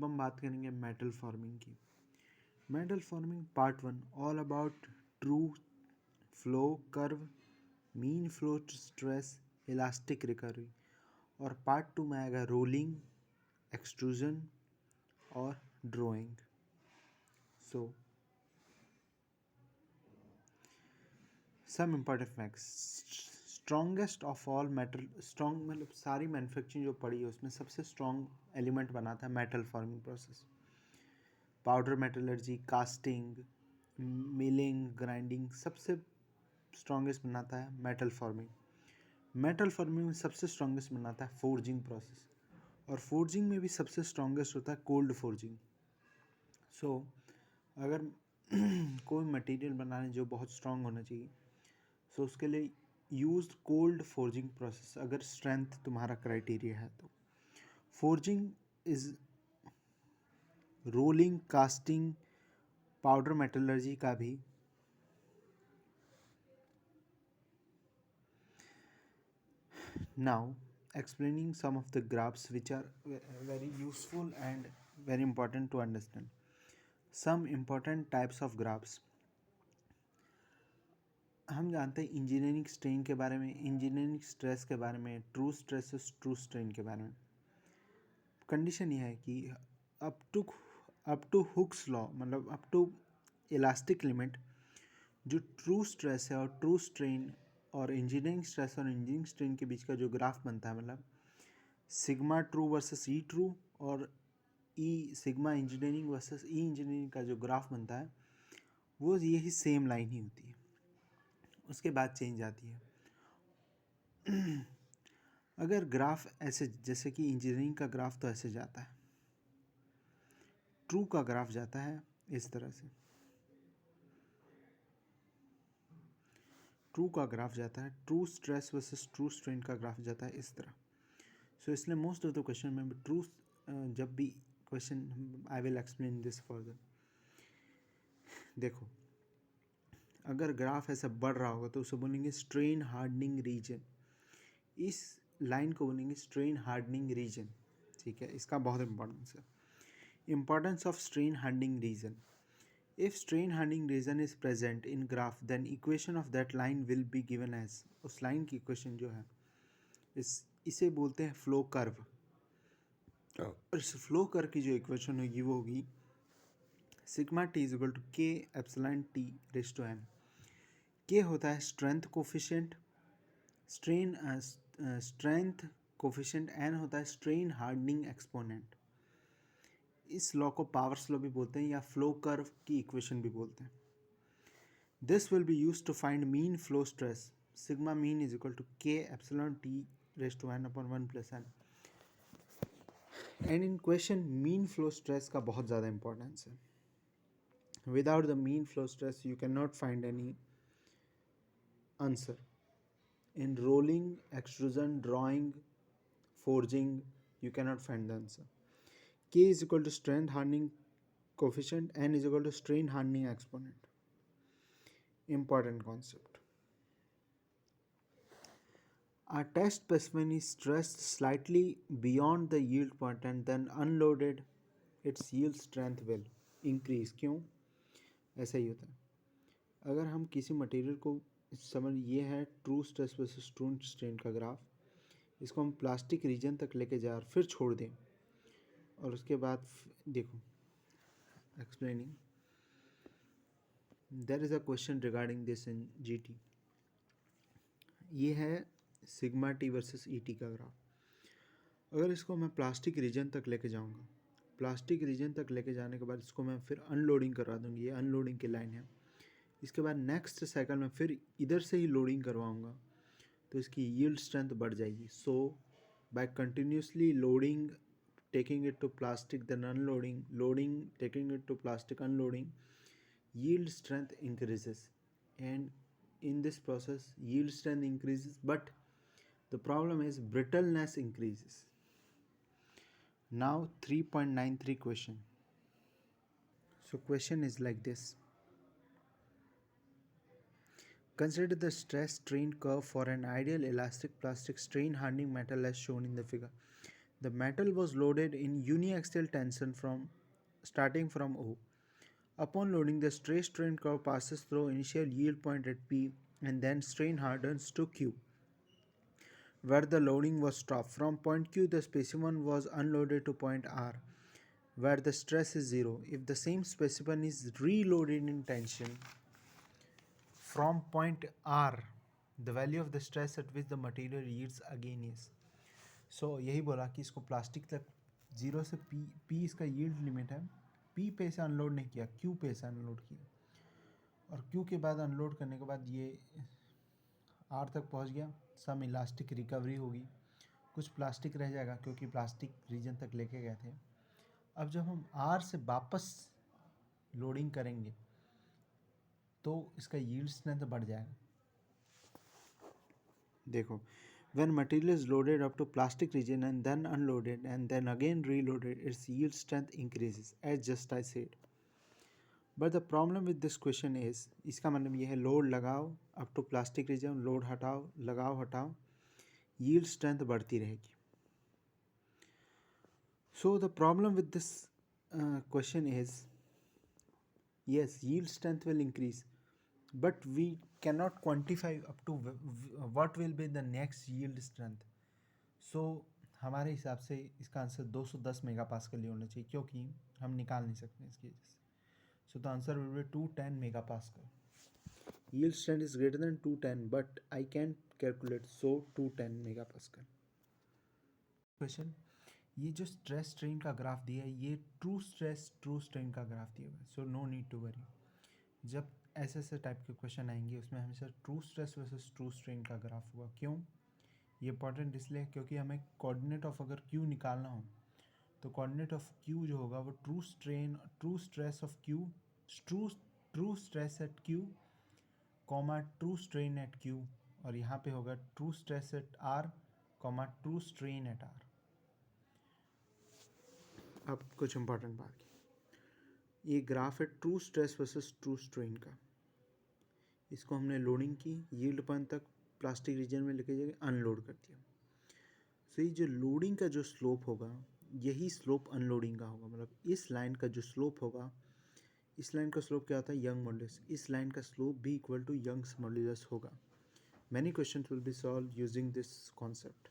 अब हम बात करेंगे मेटल फॉर्मिंग की। Metal forming part 1 all about true flow curve, mean flow stress, elastic recovery. और पार्ट 2 में आएगा रोलिंग, एक्सट्रूजन और drawing. So some important facts. Strongest of all metal, strong मतलब सारी मैन्युफैक्चरिंग जो पड़ी है उसमें सबसे स्ट्रॉन्ग एलिमेंट बनाता है metal forming process. Powder metallurgy, casting, milling, grinding, सबसे स्ट्रॉन्गेस्ट बनाता है मेटल फॉर्मिंग। मेटल फॉर्मिंग में सबसे स्ट्रॉन्गेस्ट बनाता है फोर्जिंग प्रोसेस, और फोर्जिंग में भी सबसे स्ट्रॉन्गेस्ट होता है कोल्ड फोर्जिंग। सो अगर कोई मटेरियल बनाने जो बहुत स्ट्रॉन्ग होना चाहिए, सो उसके लिए यूज कोल्ड फोर्जिंग प्रोसेस, अगर स्ट्रेंथ तुम्हारा क्राइटेरिया है तो। Forging is rolling, casting, powder metallurgy का भी। Now explaining some of the graphs which are very useful and very important to understand. Some important types of graphs. हम जानते हैं engineering strain के बारे में, इंजीनियरिंग स्ट्रेस के बारे में, ट्रू स्ट्रेस ट्रू स्ट्रेन के बारे में। कंडीशन यह है कि अप टू हुक्स लॉ, मतलब अप टू इलास्टिक लिमिट, जो ट्रू स्ट्रेस है और ट्रू स्ट्रेन और इंजीनियरिंग स्ट्रेस और इंजीनियरिंग स्ट्रेन के बीच का जो ग्राफ बनता है, मतलब sigma true versus E true और ई सिग्मा इंजीनियरिंग वर्सेस ई इंजीनियरिंग का जो ग्राफ बनता है, वो यही सेम लाइन ही होती है, उसके बाद चेंज आती है। अगर ग्राफ ऐसे, जैसे कि इंजीनियरिंग का ग्राफ तो ऐसे जाता है, ट्रू का ग्राफ जाता है इस तरह से, ट्रू का ग्राफ जाता है, true stress versus true strain का ग्राफ जाता है इस तरह। सो इसलिए मोस्ट ऑफ द क्वेश्चन में ट्रू, जब भी question, I will explain this further. देखो, अगर ग्राफ ऐसा बढ़ रहा होगा तो उसे बोलेंगे स्ट्रेन हार्डनिंग रीजन, इस लाइन को बोलेंगे स्ट्रेन हार्डनिंग रीजन। ठीक है, इसका बहुत इंपॉर्टेंस है। Importance of strain hardening region. If strain hardening region is present in graph then equation of that line will be given as, उस लाइन की इक्वेशन जो है इसे बोलते हैं फ्लो कर्व। और इस फ्लो कर्व की जो इक्वेशन होगी वो होगी sigma T is equal to K epsilon T raise to N. K होता है strength coefficient, strength coefficient, N होता है स्ट्रेन हार्डनिंग एक्सपोनेंट। इस लॉ को पावर्स लॉ भी बोलते हैं या फ्लो कर्व की इक्वेशन भी बोलते हैं। This will be use to find mean flow stress, sigma mean is equal to K epsilon T raise to N upon 1 plus N. And in question mean flow stress का बहुत ज़्यादा importance है। Without the mean flow stress you can not find any answer. In rolling, extrusion, drawing, forging, you cannot find the answer. K is equal to strength hardening coefficient, N is equal to strain hardening exponent. Important concept. A test specimen is stressed slightly beyond the yield point and then unloaded, its yield strength will increase. क्यों ऐसा ही होता है? अगर हम किसी material को समझ, ये है true stress versus true strain का ग्राफ, इसको हम प्लास्टिक रीजन तक लेके जा और फिर छोड़ दें, और उसके बाद देखो explaining, there is a question regarding this in GT. ये है sigma T versus E T का ग्राफ। अगर इसको मैं प्लास्टिक रीजन तक लेके जाऊंगा, प्लास्टिक रीजन तक लेके जाने के बाद इसको मैं फिर अनलोडिंग करवा दूंगी, ये अनलोडिंग की लाइन है। इसके बाद नेक्स्ट साइकिल में फिर इधर से ही लोडिंग करवाऊंगा तो इसकी यील्ड स्ट्रेंथ बढ़ जाएगी। So by continuously loading, taking it to plastic, then unloading, loading, taking it to plastic, unloading, yield strength increases. And in this process yield strength increases, but the problem is brittleness increases. Now 3.93 question. So question is like this: consider the stress strain curve for an ideal elastic plastic strain hardening metal as shown in the figure. The metal was loaded in uniaxial tension starting from O. Upon loading, the stress strain curve passes through initial yield point at P and then strain hardens to Q, where the loading was stopped. From point Q, the specimen was unloaded to point R, where the stress is 0. If the same specimen is reloaded in tension from point R, the value of the stress at which the material yields again is. So यही बोला कि इसको plastic तक 0 से P इसका yield limit है, P पे से अनलोड नहीं किया, Q पे से अनलोड किया, और Q के बाद अनलोड करने के बाद ये R तक पहुंच गया, सम इलास्टिक रिकवरी होगी, कुछ प्लास्टिक रह जाएगा क्योंकि प्लास्टिक रीजन तक लेके गए थे। अब जब हम R से वापस लोडिंग करेंगे तो इसका यील्ड स्ट्रेंथ बढ़ जाएगा। देखो, when material is loaded up to plastic region and then unloaded and then again reloaded, its yield strength increases, as just I said. But the problem with this question is, इसका मतलब ये है load लगाओ up to plastic region, load हटाओ, लगाओ हटाओ, yield strength बढ़ती रहेगी. So the problem with this question is, yes, yield strength will increase, but we cannot quantify up to what will be the next yield strength. So हमारे हिसाब से इसका answer 210 megapascal ही होना चाहिए, क्योंकि हम निकाल नहीं सकते इसकी वजह से. So the answer will be 210 megapascal. Yield strength is greater than 210, but I can calculate, so 210 megapascal. Question, ये जो स्ट्रेस स्ट्रेन का ग्राफ दिया है, ये ट्रू स्ट्रेस ट्रू स्ट्रेन का ग्राफ दिया हुआ है, so no need to worry. जब ऐसे टाइप के क्वेश्चन आएंगे उसमें हमेशा true stress versus true strain का ग्राफ होगा. क्यों? ये इंपॉर्टेंट इसलिए क्योंकि हमें कोऑर्डिनेट ऑफ अगर Q निकालना हो तो कोऑर्डिनेट ऑफ Q जो होगा वो true stress of Q, true stress at Q, comma true strain at Q, और यहाँ पे होगा true stress at R, comma true strain at R. अब कुछ इंपॉर्टेंट बात की, ये ग्राफ है true stress versus true strain का. इसको हमने लोडिंग की, यील्ड पॉइंट तक प्लास्टिक रीजन में लेके जाके अनलोड कर दिया. सो ये जो लोडिंग का जो स्लोप होगा यही स्लोप अनलोडिंग का होगा. मतलब इस लाइन का जो स्लोप होगा, इस लाइन का स्लोप क्या होता है? Young modulus. इस लाइन का स्लोप भी इक्वल टू यंग्स मॉड्यूलस होगा. Many questions will be solve using this concept.